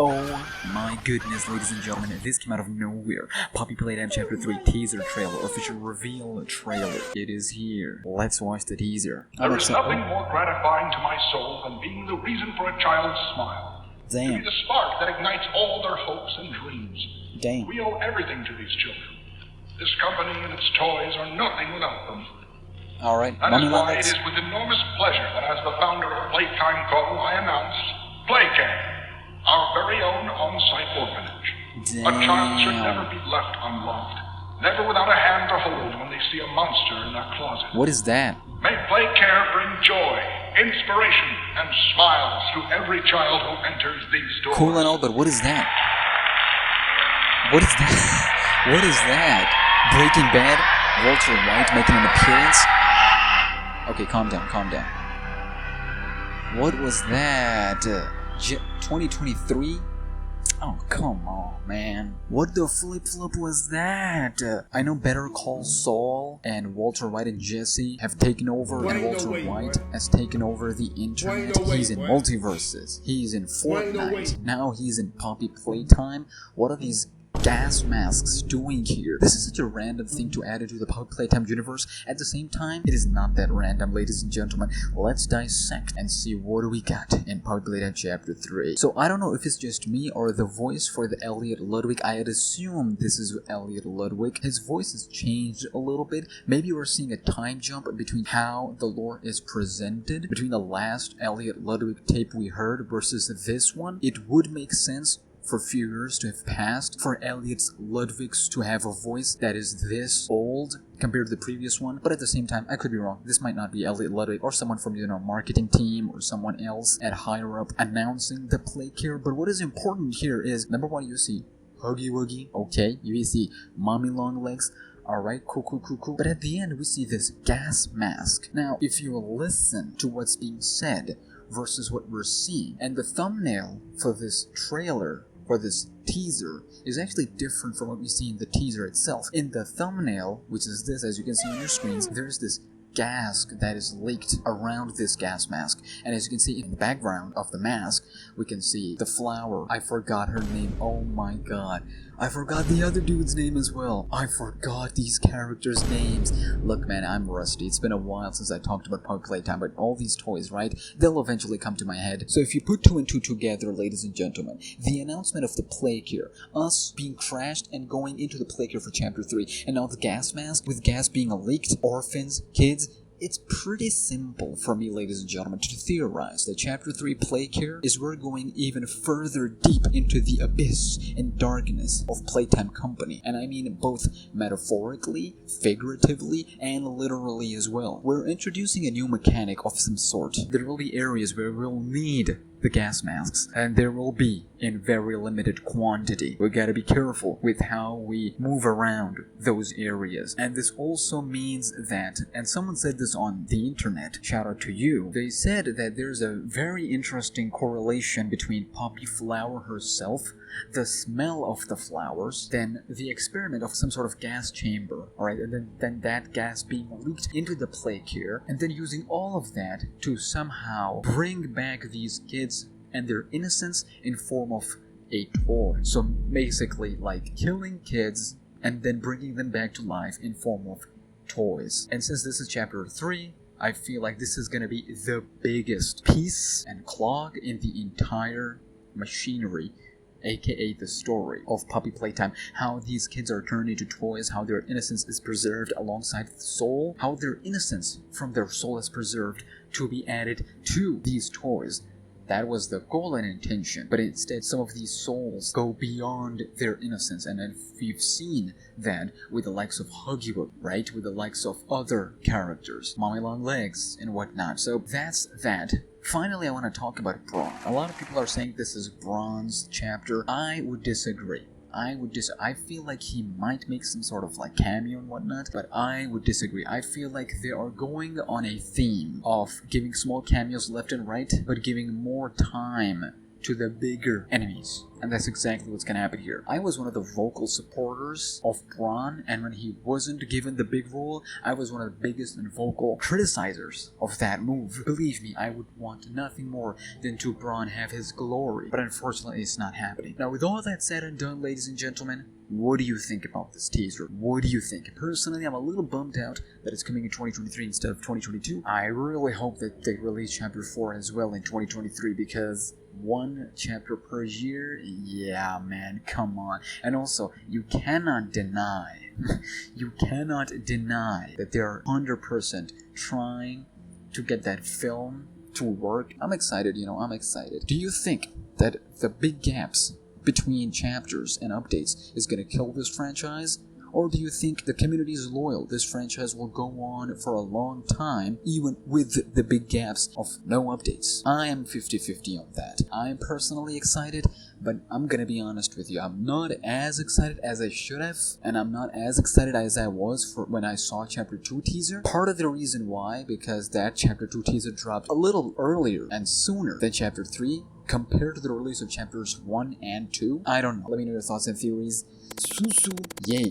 Oh my goodness, ladies and gentlemen, this came out of nowhere. Poppy Playtime Chapter 3 teaser trailer, official reveal trailer. It is here. Let's watch the teaser. There is nothing more gratifying to my soul than being the reason for a child's smile. Damn. To be the spark that ignites all their hopes and dreams. Damn. We owe everything to these children. This company and its toys are nothing without them. Alright, That is why it is with enormous pleasure that as the founder of Playtime Co., I announced Playtime, our very own on-site orphanage. Damn. A child should never be left unloved, never without a hand to hold when they see a monster in their closet. What is that? May Playcare bring joy, inspiration, and smiles to every child who enters these doors. Cool and all, but what is that? What is that? What is that? Breaking Bad? Walter White making an appearance? Okay, calm down, calm down. What was that? 2023? Oh, come on, man. What the flip-flop was that? I know Better Call Saul and Walter White and Jesse have taken over, and Walter White has taken over the internet. He's in multiverses. He's in Fortnite. Now he's in Poppy Playtime. What are these gas masks doing here? This is such a random thing to add into the Poppy Playtime universe. At the same time, it is not that random, ladies and gentlemen. Let's dissect and see what we got in Poppy Playtime Chapter 3. So I don't know if it's just me or the voice for the Elliot Ludwig. I'd assume this is Elliot Ludwig. His voice has changed a little bit. Maybe we're seeing a time jump between how the lore is presented, between the last Elliot Ludwig tape we heard versus this one. It would make sense for a few years to have passed, for Elliot's Ludwigs to have a voice that is this old compared to the previous one, but at the same time, I could be wrong. This might not be Elliot Ludwig or someone from, marketing team or someone else at higher up announcing the Playcare. But what is important here is, number one, you see Huggy Wuggy, okay, you see Mommy Long Legs. Alright, cool. But at the end, we see this gas mask. Now, if you listen to what's being said versus what we're seeing, and the thumbnail for this trailer, for this teaser, is actually different from what we see in the teaser itself. In the thumbnail, which is this, as you can see on your screens, there's this gas that is leaked around this gas mask, and as you can see in the background of the mask, we can see the flower. I forgot her name. Oh my god, I forgot the other dude's name as well. I forgot these characters' names. Look, man, I'm rusty. It's been a while since I talked about Poppy Playtime, but all these toys, right, they'll eventually come to my head. So if you put two and two together, ladies and gentlemen, the announcement of the Playcare, us being crashed and going into the Playcare for Chapter 3, and now the gas mask, with gas being leaked, orphans, kids, it's pretty simple for me, ladies and gentlemen, to theorize that Chapter 3 Playcare is we're going even further deep into the abyss and darkness of Playtime Company. And I mean both metaphorically, figuratively, and literally as well. We're introducing a new mechanic of some sort. There will be areas where we'll need the gas masks, and there will be in very limited quantity. We gotta be careful with how we move around those areas. And this also means that, and someone said this on the internet, shout out to you, they said that there's a very interesting correlation between Poppy Flower herself, the smell of the flowers, then the experiment of some sort of gas chamber, alright, and then that gas being leaked into the Playcare, and then using all of that to somehow bring back these kids and their innocence in form of a toy. So basically, like killing kids and then bringing them back to life in form of toys. And since this is Chapter 3, I feel like this is gonna be the biggest piece and clog in the entire machinery, aka the story of Poppy Playtime. How these kids are turned into toys, how their innocence is preserved alongside the soul, how their innocence from their soul is preserved to be added to these toys. That was the goal and intention, but instead some of these souls go beyond their innocence, and we've seen that with the likes of Huggy Wuggy, right? With the likes of other characters, Mommy Long Legs and whatnot. So that's that. Finally, I want to talk about Braun. A lot of people are saying this is Braun's chapter. I would disagree. I feel like he might make some sort of like cameo and whatnot, but I would disagree. I feel like they are going on a theme of giving small cameos left and right, but giving more time to the bigger enemies And that's exactly what's gonna happen here. I was one of the vocal supporters of Braun, and when he wasn't given the big role, I was one of the biggest and vocal criticizers of that move. Believe me, I would want nothing more than to Braun have his glory, but unfortunately it's not happening. Now with all that said and done, ladies and gentlemen, what do you think about this teaser? What do you think? Personally, I'm a little bummed out that it's coming in 2023 instead of 2022. I really hope that they release Chapter 4 as well in 2023, because one chapter per year? Yeah, man, come on. And also, you cannot deny that they're 100% trying to get that film to work. I'm excited, I'm excited. Do you think that the big gaps between chapters and updates is gonna kill this franchise? Or do you think the community is loyal? This franchise will go on for a long time, even with the big gaps of no updates. I am 50-50 on that. I'm personally excited, but I'm gonna be honest with you. I'm not as excited as I should have, and I'm not as excited as I was for when I saw Chapter 2 teaser. Part of the reason why, because that Chapter 2 teaser dropped a little earlier and sooner than Chapter 3, compared to the release of Chapters 1 and 2. I don't know. Let me know your thoughts and theories. Susu, yay.